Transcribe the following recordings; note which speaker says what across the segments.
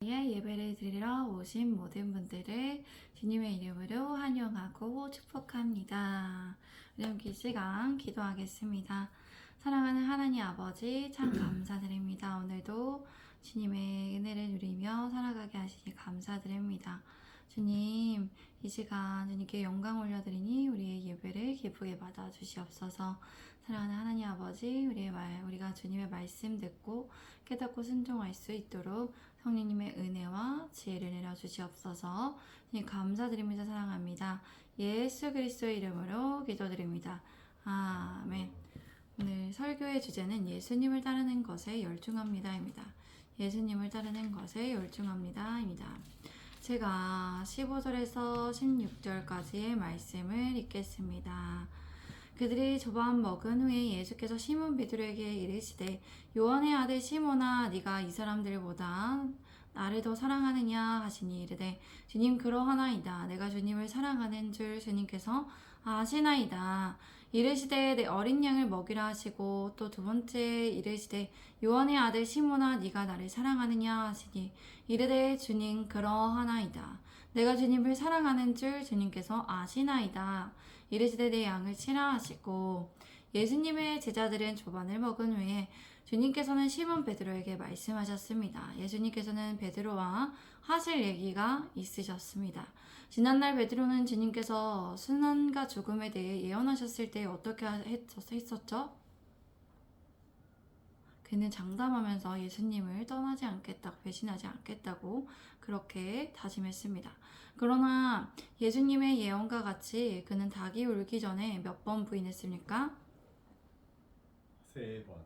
Speaker 1: 예배를 드리러 오신 모든 분들을 주님의 이름으로 환영하고 축복합니다. 우리 이 시간 기도하겠습니다. 사랑하는 하나님 아버지 참 감사드립니다. 오늘도 주님의 은혜를 누리며 살아가게 하시니 감사드립니다. 주님, 이 시간 주님께 영광 올려드리니 우리의 예배를 기쁘게 받아주시옵소서. 사랑하는 하나님 아버지, 우리가 주님의 말씀 듣고 깨닫고 순종할 수 있도록 성령님의 은혜와 지혜를 내려주시옵소서. 주님 감사드리면서 사랑합니다. 예수 그리스도의 이름으로 기도드립니다. 아멘. 오늘 설교의 주제는 예수님을 따르는 것에 열중합니다입니다. 예수님을 따르는 것에 열중합니다입니다. 제가 15절에서 16절까지의 말씀을 읽겠습니다. 그들이 조반 먹은 후에 예수께서 시몬 베드로에게 이르시되 요한의 아들 시몬아 네가 이 사람들보다 나를 더 사랑하느냐 하시니 이르되 주님 그러하나이다. 내가 주님을 사랑하는 줄 주님께서 아시나이다. 이르시되 내 어린 양을 먹이라 하시고 또 두 번째 이르시되 요한의 아들 시몬아 네가 나를 사랑하느냐 하시니 이르되 주님 그러하나이다. 내가 주님을 사랑하는 줄 주님께서 아시나이다. 이르시되 내 양을 치라 하시고 예수님의 제자들은 조반을 먹은 후에 주님께서는 시몬 베드로에게 말씀하셨습니다. 예수님께서는 베드로와 하실 얘기가 있으셨습니다. 지난날 베드로는 주님께서 순환과 죽음에 대해 예언하셨을 때 어떻게 했었죠? 그는 장담하면서 예수님을 떠나지 않겠다고, 배신하지 않겠다고 그렇게 다짐했습니다. 그러나 예수님의 예언과 같이 그는 닭이 울기 전에 몇 번 부인했습니까?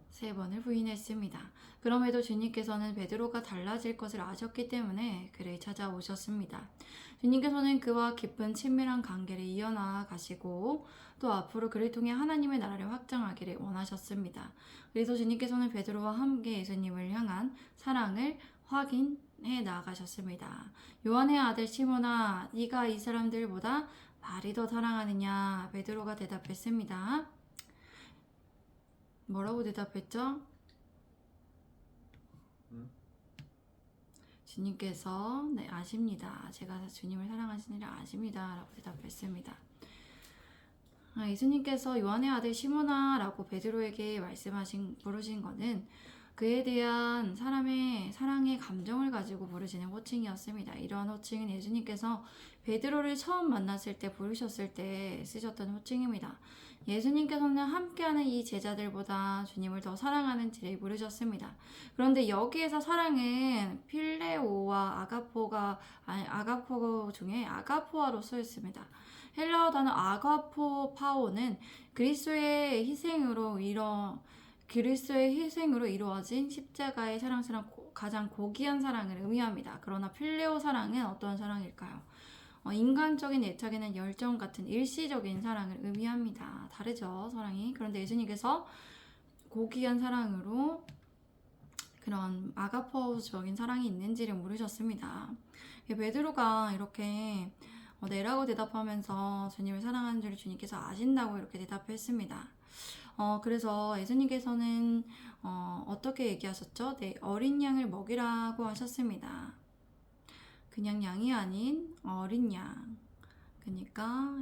Speaker 1: 세 번을 부인했습니다. 그럼에도 주님께서는 베드로가 달라질 것을 아셨기 때문에 그를 찾아오셨습니다. 주님께서는 그와 깊은 친밀한 관계를 이어나가 가시고 또 앞으로 그를 통해 하나님의 나라를 확장하기를 원하셨습니다. 그래서 주님께서는 베드로와 함께 예수님을 향한 사랑을 확인해 나가셨습니다. 요한의 아들 시몬아, 네가 이 사람들보다 나를 더 사랑하느냐? 베드로가 대답했습니다. 뭐라고 대답했죠? 주님께서 네 아십니다. 제가 주님을 사랑하시니를 아십니다. 라고 대답했습니다. 예수님께서 요한의 아들 시몬아 라고 베드로에게 부르신 것은 그에 대한 사랑의 감정을 가지고 부르시는 호칭이었습니다. 이러한 호칭은 예수님께서 베드로를 처음 만났을 때 부르셨을 때 쓰셨던 호칭입니다. 예수님께서는 함께하는 이 제자들보다 주님을 더 사랑하는 지를 부르셨습니다. 그런데 여기에서 사랑은 필레오와 아가포 중에 아가포아로 쓰였습니다. 헬라어 단어 아가포파오는 그리스도의 희생으로 이루어진 십자가의 사랑스러운 가장 고귀한 사랑을 의미합니다. 그러나 필레오 사랑은 어떤 사랑일까요? 인간적인 애착에는 열정 같은 일시적인 사랑을 의미합니다. 다르죠, 사랑이. 그런데 예수님께서 고귀한 사랑으로 그런 아가포적인 사랑이 있는지를 물으셨습니다. 베드로가 이렇게 네라고 대답하면서 주님을 사랑하는 줄 주님께서 아신다고 이렇게 대답했습니다. 그래서 예수님께서는 어떻게 얘기하셨죠? 네, 어린 양을 먹이라고 하셨습니다. 그냥 양이 아닌 어린 양. 그러니까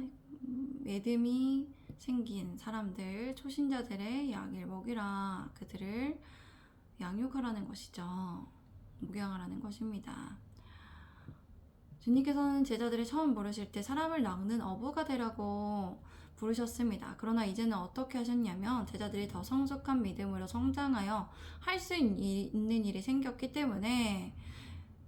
Speaker 1: 믿음이 생긴 사람들, 초신자들의 양을 먹이라. 그들을 양육하라는 것이죠. 목양하라는 것입니다. 주님께서는 제자들을 처음 부르실 때 사람을 낚는 어부가 되라고 부르셨습니다. 그러나 이제는 어떻게 하셨냐면 제자들이 더 성숙한 믿음으로 성장하여 할 수 있는 일이 생겼기 때문에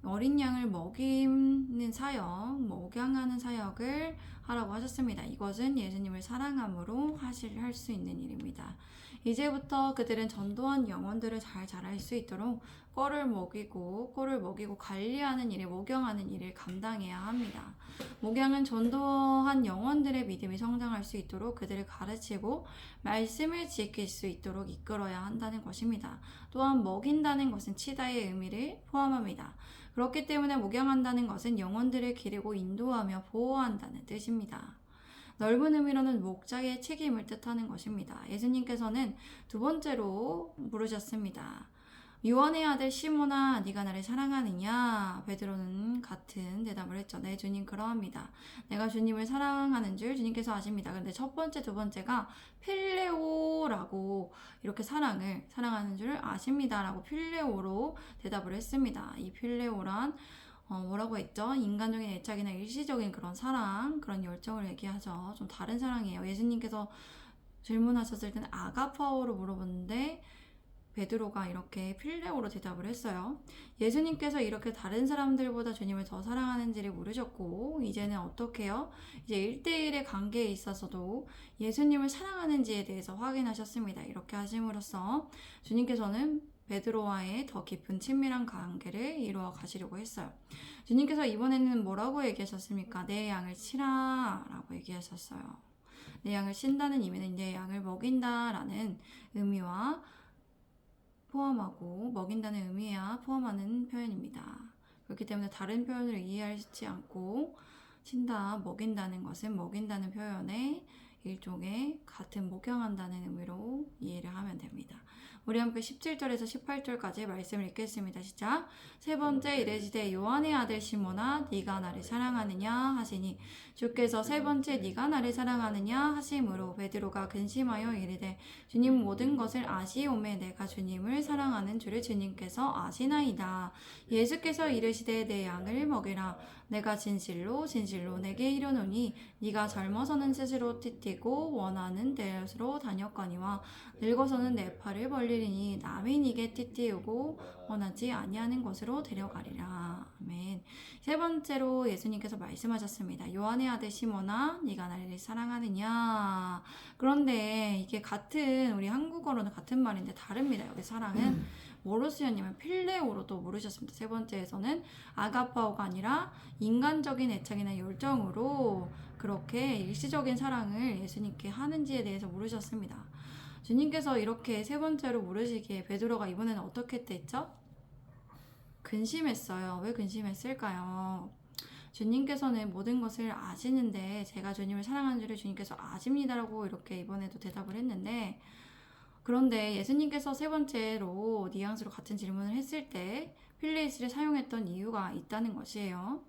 Speaker 1: 어린 양을 먹이는 사역, 목양하는 사역을 하라고 하셨습니다. 이것은 예수님을 사랑함으로 할 수 있는 일입니다. 이제부터 그들은 전도한 영혼들을 잘 자랄 수 있도록 꼴을 먹이고 관리하는 일을, 목양하는 일을 감당해야 합니다. 목양은 전도한 영혼들의 믿음이 성장할 수 있도록 그들을 가르치고 말씀을 지킬 수 있도록 이끌어야 한다는 것입니다. 또한 먹인다는 것은 치다의 의미를 포함합니다. 그렇기 때문에 목양한다는 것은 영혼들을 기르고 인도하며 보호한다는 뜻입니다. 넓은 의미로는 목자의 책임을 뜻하는 것입니다. 예수님께서는 두 번째로 부르셨습니다. 요한의 아들 시몬아 네가 나를 사랑하느냐? 베드로는 같은 대답을 했죠. 네 주님 그러합니다. 내가 주님을 사랑하는 줄 주님께서 아십니다. 근데 첫 번째 두 번째가 필레오라고 이렇게 사랑하는 줄 아십니다 라고 필레오로 대답을 했습니다. 이 필레오란 뭐라고 했죠? 인간적인 애착이나 일시적인 그런 사랑, 그런 열정을 얘기하죠. 좀 다른 사랑이에요. 예수님께서 질문하셨을 때는 아가파오로 물어봤는데 베드로가 이렇게 필레오로 대답을 했어요. 예수님께서 이렇게 다른 사람들보다 주님을 더 사랑하는지를 물으셨고 이제는 어떻게요? 이제 1대1의 관계에 있어서도 예수님을 사랑하는지에 대해서 확인하셨습니다. 이렇게 하심으로써 주님께서는 베드로와의 더 깊은 친밀한 관계를 이루어 가시려고 했어요. 주님께서 이번에는 뭐라고 얘기하셨습니까? 내 양을 치라 라고 얘기하셨어요. 내 양을 친다는 의미는 내 양을 먹인다라는 의미와 포함하고 먹인다는 의미야 포함하는 표현입니다. 그렇기 때문에 다른 표현을 이해하지 않고 친다, 먹인다는 것은 먹인다는 표현의 일종의 같은 목양한다는 의미로 이해를 하면 됩니다. 우리 함께 17절에서 18절까지 말씀을 읽겠습니다. 시작. 세 번째 이르시되 요한의 아들 시몬아 네가 나를 사랑하느냐 하시니 주께서 세 번째 네가 나를 사랑하느냐 하심으로 베드로가 근심하여 이르되 주님 모든 것을 아시오매 내가 주님을 사랑하는 줄을 주님께서 아시나이다. 예수께서 이르시되 내 양을 먹이라. 내가 진실로 진실로 내게 이르노니 네가 젊어서는 스스로 띠띠고 원하는 데로 다녔거니와 늙어서는 내 팔을 벌리리니 남이 네게 띠띠우고 원하지 아니하는 곳으로 데려가리라. 아멘. 세 번째로 예수님께서 말씀하셨습니다. 요한의 아들 시몬아 네가 나를 사랑하느냐. 그런데 이게 같은 우리 한국어로는 같은 말인데 다릅니다. 여기 사랑은 뭐로 쓰였냐면 필레오로 또 물으셨습니다. 세 번째에서는 아가파오가 아니라 인간적인 애착이나 열정으로 그렇게 일시적인 사랑을 예수님께 하는지에 대해서 물으셨습니다. 주님께서 이렇게 세 번째로 물으시기에 베드로가 이번에는 어떻게 했댔죠? 근심했어요. 왜 근심했을까요? 주님께서는 모든 것을 아시는데 제가 주님을 사랑하는 줄을 주님께서 아십니다라고 이렇게 이번에도 대답을 했는데 그런데 예수님께서 세 번째로 뉘앙스로 같은 질문을 했을 때 필레이스를 사용했던 이유가 있다는 것이에요.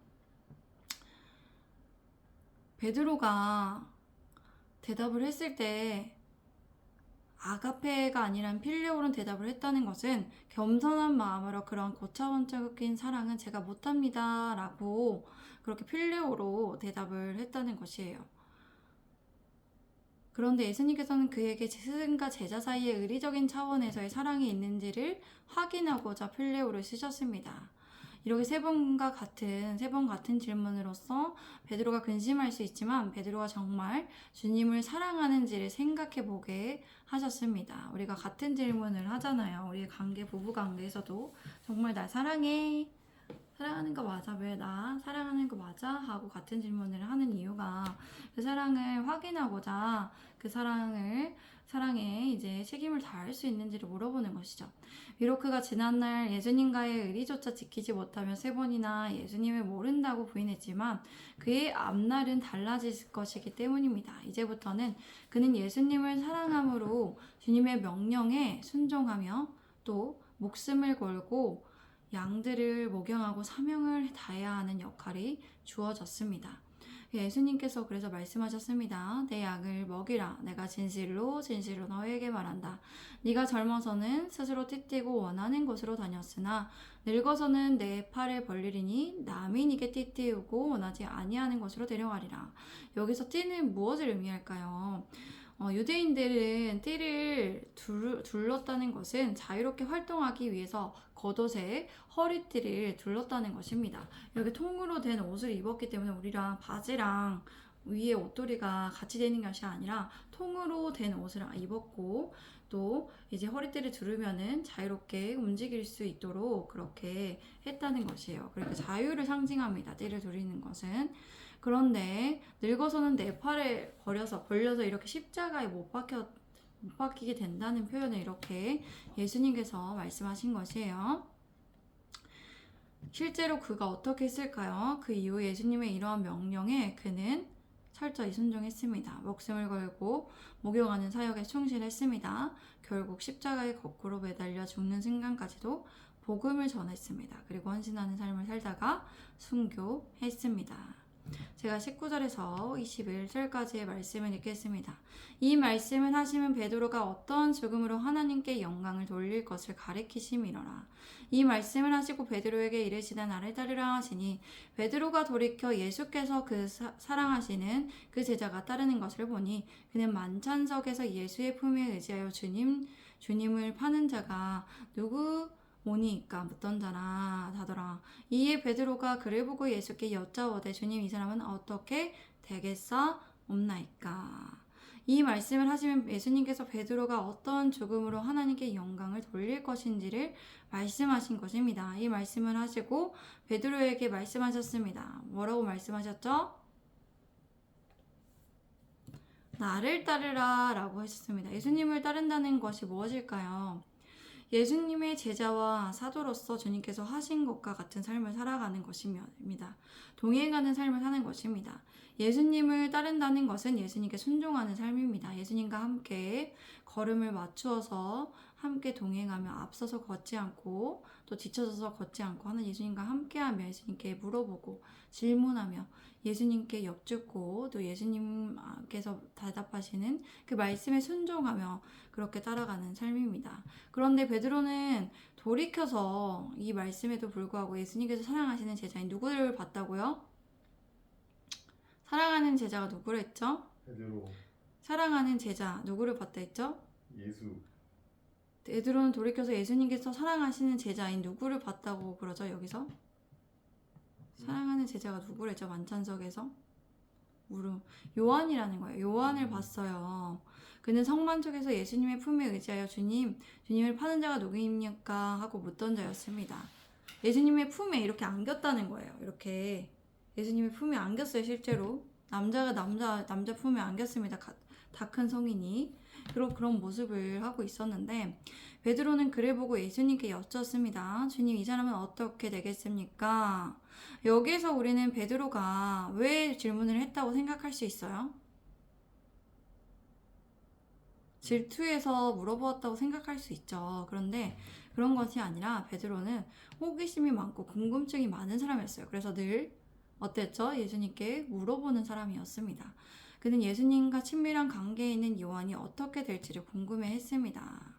Speaker 1: 베드로가 대답을 했을 때 아가페가 아니라 필레오로 대답을 했다는 것은 겸손한 마음으로 그런 고차원적인 사랑은 제가 못합니다 라고 그렇게 필레오로 대답을 했다는 것이에요. 그런데 예수님께서는 그에게 스승과 제자 사이에 의리적인 차원에서의 사랑이 있는지를 확인하고자 필레오를 쓰셨습니다. 이렇게 세 번 같은 질문으로써 베드로가 근심할 수 있지만 베드로가 정말 주님을 사랑하는지를 생각해 보게 하셨습니다. 우리가 같은 질문을 하잖아요. 우리의 부부 관계에서도 정말 날 사랑해. 사랑하는 거 맞아? 왜 나 사랑하는 거 맞아? 하고 같은 질문을 하는 이유가 그 사랑을 확인하고자 그 사랑에 이제 책임을 다할 수 있는지를 물어보는 것이죠. 비록 그가 지난날 예수님과의 의리조차 지키지 못하며 세 번이나 예수님을 모른다고 부인했지만 그의 앞날은 달라질 것이기 때문입니다. 이제부터는 그는 예수님을 사랑함으로 주님의 명령에 순종하며 또 목숨을 걸고 양들을 목양하고 사명을 다해야 하는 역할이 주어졌습니다. 예수님께서 그래서 말씀하셨습니다. 내 양을 먹이라. 내가 진실로 진실로 너에게 말한다. 네가 젊어서는 스스로 띠띠고 원하는 곳으로 다녔으나 늙어서는 내 팔을 벌리리니 남이 네게 띠띠우고 원하지 아니하는 곳으로 데려가리라. 여기서 띠는 무엇을 의미할까요? 유대인들은 띠를 둘렀다는 것은 자유롭게 활동하기 위해서 겉옷에 허리띠를 둘렀다는 것입니다. 이렇게 통으로 된 옷을 입었기 때문에 우리랑 바지랑 위에 옷도리가 같이 되는 것이 아니라 통으로 된 옷을 입었고 또 이제 허리띠를 두르면은 자유롭게 움직일 수 있도록 그렇게 했다는 것이에요. 그러니까 자유를 상징합니다. 띠를 두르는 것은. 그런데 늙어서는 내 팔을 벌려서 이렇게 십자가에 못 박히게 된다는 표현을 이렇게 예수님께서 말씀하신 것이에요. 실제로 그가 어떻게 했을까요? 그 이후 예수님의 이러한 명령에 그는 철저히 순종했습니다. 목숨을 걸고 목욕하는 사역에 충실했습니다. 결국 십자가에 거꾸로 매달려 죽는 순간까지도 복음을 전했습니다. 그리고 헌신하는 삶을 살다가 순교했습니다. 제가 19절에서 21절까지의 말씀을 읽겠습니다. 이 말씀을 하시면 베드로가 어떤 죽음으로 하나님께 영광을 돌릴 것을 가리키심이로라. 이 말씀을 하시고 베드로에게 이르시되 나를 따르라 하시니 베드로가 돌이켜 예수께서 그 사랑하시는 그 제자가 따르는 것을 보니 그는 만찬석에서 예수의 품에 의지하여 주님을 파는 자가 누구 오니까 묻던자라 하더라. 이에 베드로가 그를 보고 예수께 여짜오되 주님 이 사람은 어떻게 되겠사옵나이까. 이 말씀을 하시면 예수님께서 베드로가 어떤 죽음으로 하나님께 영광을 돌릴 것인지를 말씀하신 것입니다. 이 말씀을 하시고 베드로에게 말씀하셨습니다. 뭐라고 말씀하셨죠? 나를 따르라 라고 하셨습니다. 예수님을 따른다는 것이 무엇일까요? 예수님의 제자와 사도로서 주님께서 하신 것과 같은 삶을 살아가는 것입니다. 동행하는 삶을 사는 것입니다. 예수님을 따른다는 것은 예수님께 순종하는 삶입니다. 예수님과 함께 걸음을 맞추어서 함께 동행하며 앞서서 걷지 않고 또 뒤쳐져서 걷지 않고 하는 예수님과 함께하며 예수님께 물어보고 질문하며 예수님께 여쭙고 또 예수님께서 대답하시는 그 말씀에 순종하며 그렇게 따라가는 삶입니다. 그런데 베드로는 돌이켜서 이 말씀에도 불구하고 예수님께서 사랑하시는 제자인 누구를 봤다고요? 사랑하는 제자가 누구를 했죠?
Speaker 2: 베드로.
Speaker 1: 사랑하는 제자 누구를 봤다 했죠?
Speaker 2: 예수.
Speaker 1: 베드로는 돌이켜서 예수님께서 사랑하시는 제자인 누구를 봤다고 그러죠 여기서? 사랑하는 제자가 누구를 했죠? 만찬석에서? 요한이라는 거예요. 요한을 봤어요. 그는 성만족에서 예수님의 품에 의지하여 주님을 파는 자가 누구입니까? 하고 묻던 자였습니다. 예수님의 품에 이렇게 안겼다는 거예요. 이렇게 예수님의 품에 안겼어요. 실제로 남자 품에 안겼습니다. 다 큰 성인이 그런 모습을 하고 있었는데 베드로는 그를 보고 예수님께 여쭙습니다. 주님 이 사람은 어떻게 되겠습니까? 여기서 우리는 베드로가 왜 질문을 했다고 생각할 수 있어요? 질투해서 물어보았다고 생각할 수 있죠. 그런데 그런 것이 아니라 베드로는 호기심이 많고 궁금증이 많은 사람이었어요. 그래서 늘 어땠죠? 예수님께 물어보는 사람이었습니다. 그는 예수님과 친밀한 관계에 있는 요한이 어떻게 될지를 궁금해했습니다.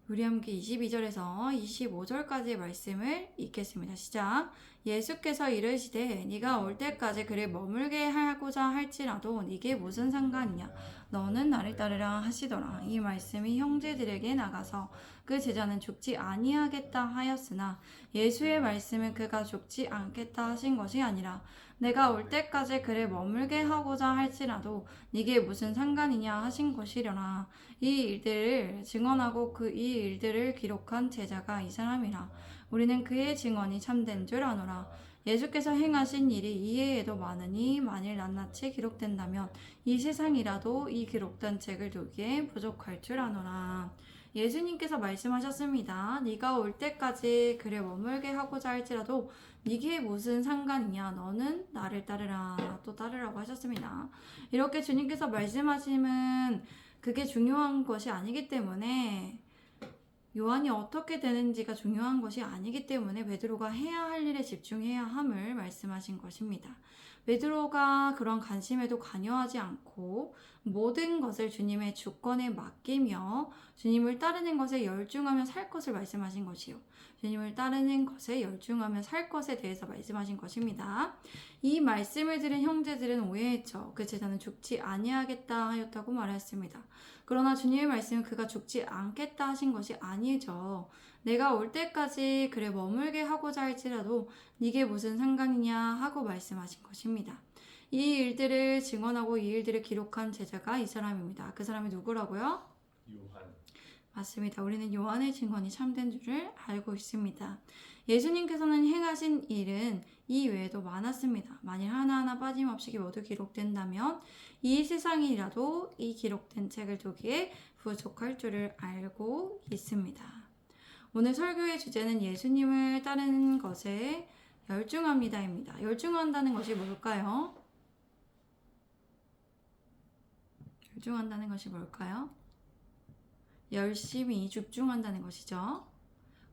Speaker 1: 우리 함께 22절에서 25절까지의 말씀을 읽겠습니다. 시작. 예수께서 이르시되 네가 올 때까지 그를 머물게 하고자 할지라도 네게 무슨 상관이냐 너는 나를 따르라 하시더라. 이 말씀이 형제들에게 나가서 그 제자는 죽지 아니하겠다 하였으나 예수의 말씀은 그가 죽지 않겠다 하신 것이 아니라 내가 올 때까지 그를 머물게 하고자 할지라도 네게 무슨 상관이냐 하신 것이려나. 이 일들을 증언하고 이 일들을 기록한 제자가 이 사람이라. 우리는 그의 증언이 참된 줄 아노라. 예수께서 행하신 일이 이외에도 많으니 만일 낱낱이 기록된다면 이 세상이라도 이 기록된 책을 두기에 부족할 줄 아노라. 예수님께서 말씀하셨습니다. 네가 올 때까지 그를 머물게 하고자 할지라도 네게 무슨 상관이냐 너는 나를 따르라. 또 따르라고 하셨습니다. 이렇게 주님께서 말씀하시면 그게 중요한 것이 아니기 때문에 요한이 어떻게 되는지가 중요한 것이 아니기 때문에 베드로가 해야 할 일에 집중해야 함을 말씀하신 것입니다. 베드로가 그런 관심에도 관여하지 않고 모든 것을 주님의 주권에 맡기며 주님을 따르는 것에 열중하며 살 것을 말씀하신 것이요. 주님을 따르는 것에 열중하며 살 것에 대해서 말씀하신 것입니다. 이 말씀을 들은 형제들은 오해했죠. 그 제자는 죽지 아니하겠다 하였다고 말했습니다. 그러나 주님의 말씀은 그가 죽지 않겠다 하신 것이 아니죠. 내가 올 때까지 그래 머물게 하고자 할지라도 네게 무슨 상관이냐 하고 말씀하신 것입니다. 이 일들을 증언하고 이 일들을 기록한 제자가 이 사람입니다. 그 사람이 누구라고요?
Speaker 2: 요한.
Speaker 1: 맞습니다. 우리는 요한의 증언이 참된 줄을 알고 있습니다. 예수님께서는 행하신 일은 이 외에도 많았습니다. 만일 하나하나 빠짐없이 모두 기록된다면 이 세상이라도 이 기록된 책을 두기에 부족할 줄을 알고 있습니다. 오늘 설교의 주제는 예수님을 따르는 것에 열중합니다입니다. 열중한다는 것이 뭘까요? 집중한다는 것이 뭘까요? 열심히 집중한다는 것이죠.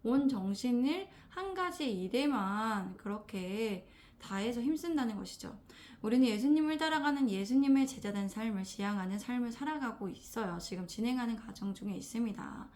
Speaker 1: 온 정신을 한 가지 일에만 그렇게 다해서 힘쓴다는 것이죠. 우리는 예수님을 따라가는 예수님의 제자된 삶을 지향하는 삶을 살아가고 있어요. 지금 진행하는 과정 중에 있습니다.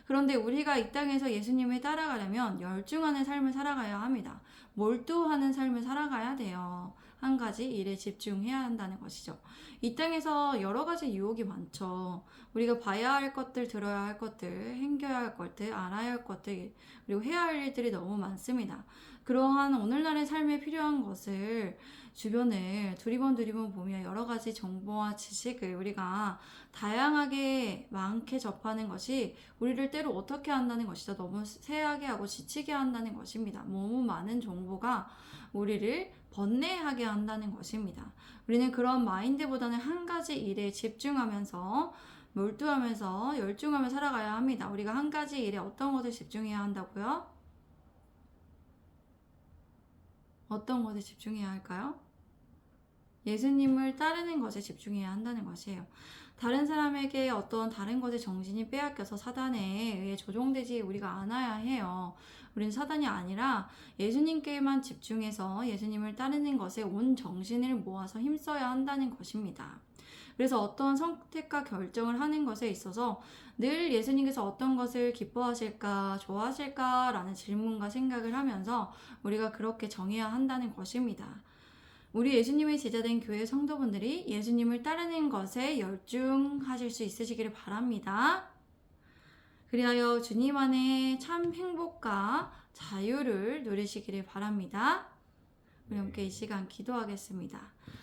Speaker 1: 그런데 우리가 이 땅에서 예수님을 따라가려면 열중하는 삶을 살아가야 합니다. 몰두하는 삶을 살아가야 돼요. 한 가지 일에 집중해야 한다는 것이죠. 이 땅에서 여러 가지 유혹이 많죠. 우리가 봐야 할 것들, 들어야 할 것들, 행겨야 할 것들, 알아야 할 것들, 그리고 해야 할 일들이 너무 많습니다. 그러한 오늘날의 삶에 필요한 것을 주변을 두리번 보며 여러 가지 정보와 지식을 우리가 다양하게 많게 접하는 것이 우리를 때로 어떻게 한다는 것이죠. 너무 세하게 하고 지치게 한다는 것입니다. 너무 많은 정보가 우리를 번뇌하게 한다는 것입니다. 우리는 그런 마인드보다는 한 가지 일에 집중하면서 몰두하면서 열중하며 살아가야 합니다. 우리가 한 가지 일에 어떤 것을 집중해야 한다고요? 어떤 것에 집중해야 할까요? 예수님을 따르는 것에 집중해야 한다는 것이에요. 다른 사람에게 어떤 다른 것에 정신이 빼앗겨서 사단에 의해 조종되지 우리가 않아야 해요. 우리는 사단이 아니라 예수님께만 집중해서 예수님을 따르는 것에 온 정신을 모아서 힘써야 한다는 것입니다. 그래서 어떤 선택과 결정을 하는 것에 있어서 늘 예수님께서 어떤 것을 기뻐하실까, 좋아하실까 라는 질문과 생각을 하면서 우리가 그렇게 정해야 한다는 것입니다. 우리 예수님의 제자된 교회 성도분들이 예수님을 따르는 것에 열중하실 수 있으시기를 바랍니다. 그리하여 주님 안에 참 행복과 자유를 누리시기를 바랍니다. 우리 함께 이 시간 기도하겠습니다.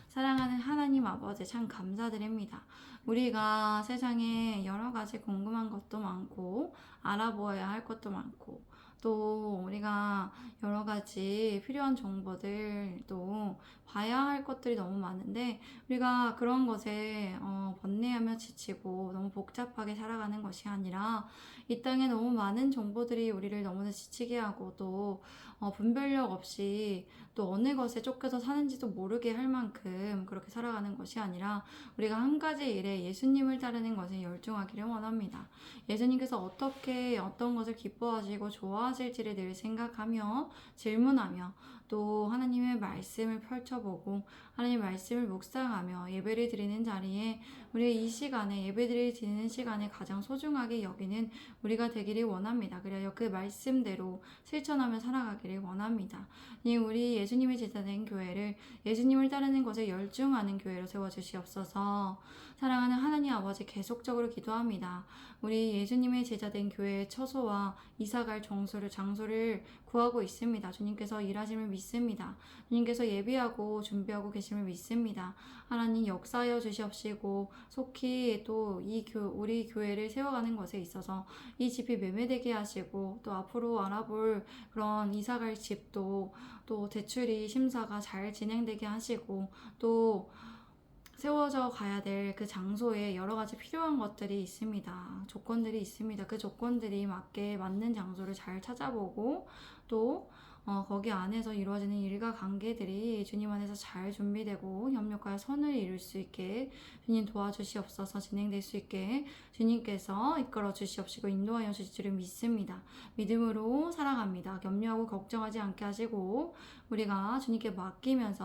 Speaker 1: 사랑하는 하나님 아버지 참 감사드립니다. 우리가 세상에 여러 가지 궁금한 것도 많고 알아보아야 할 것도 많고 또 우리가 여러 가지 필요한 정보들도 봐야 할 것들이 너무 많은데 우리가 그런 것에 번뇌하며 지치고 너무 복잡하게 살아가는 것이 아니라 이 땅에 너무 많은 정보들이 우리를 너무나 지치게 하고 또 분별력 없이 또 어느 것에 쫓겨서 사는지도 모르게 할 만큼 그렇게 살아가는 것이 아니라 우리가 한 가지 일에 예수님을 따르는 것에 열중하기를 원합니다. 예수님께서 어떻게 어떤 것을 기뻐하시고 좋아하실지를 늘 생각하며 질문하며 또 하나님의 말씀을 펼쳐보고 하나님의 말씀을 묵상하며 예배를 드리는 자리에 우리 이 시간에 예배드릴 드리는 시간에 가장 소중하게 여기는 우리가 되기를 원합니다. 그래야 그 말씀대로 실천하며 살아가기를 원합니다. 우리 예수님의 제자된 교회를 예수님을 따르는 것에 열중하는 교회로 세워주시옵소서. 사랑하는 하나님 아버지 계속적으로 기도합니다. 우리 예수님의 제자된 교회의 처소와 이사갈 장소를 구하고 있습니다. 주님께서 일하심을 믿습니다. 주님께서 예비하고 준비하고 계심을 믿습니다. 하나님 역사하여 주시옵시고 속히 또 우리 교회를 세워가는 것에 있어서 이 집이 매매되게 하시고 또 앞으로 알아볼 그런 이사갈 집도 또 대출이 심사가 잘 진행되게 하시고 또 세워져 가야 될 그 장소에 여러 가지 필요한 것들이 있습니다. 조건들이 있습니다. 그 조건들이 맞는 장소를 잘 찾아보고 또 거기 안에서 이루어지는 일과 관계들이 주님 안에서 잘 준비되고 협력하여 선을 이룰 수 있게 주님 도와주시옵소서. 진행될 수 있게 주님께서 이끌어 주시옵시고 인도하여 주실 줄을 믿습니다. 믿음으로 살아갑니다. 염려하고 걱정하지 않게 하시고 우리가 주님께 맡기며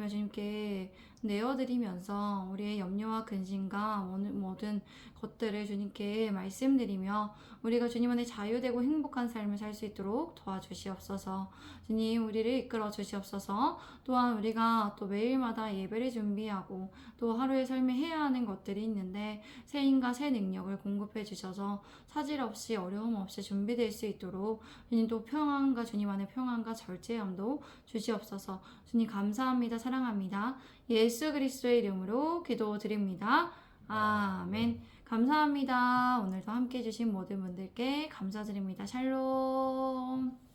Speaker 1: 주님께 내어드리면서 우리의 염려와 근심과 모든 것들을 주님께 말씀드리며 우리가 주님 안에 자유되고 행복한 삶을 살 수 있도록 도와주시옵소서. 주님 우리를 이끌어 주시옵소서. 또한 우리가 또 매일마다 예배를 준비하고 또 하루의 삶에 해야 하는 것들이 있는데 새 힘과 새 능력을 공급해 주셔서 사질 없이 어려움 없이 준비될 수 있도록 주님 또 평안과 주님 안에 평안과 절제함도 주시옵소서. 주님 감사합니다. 사랑합니다. 예수 그리스도의 이름으로 기도드립니다. 아멘. 감사합니다. 오늘도 함께 해주신 모든 분들께 감사드립니다. 샬롬.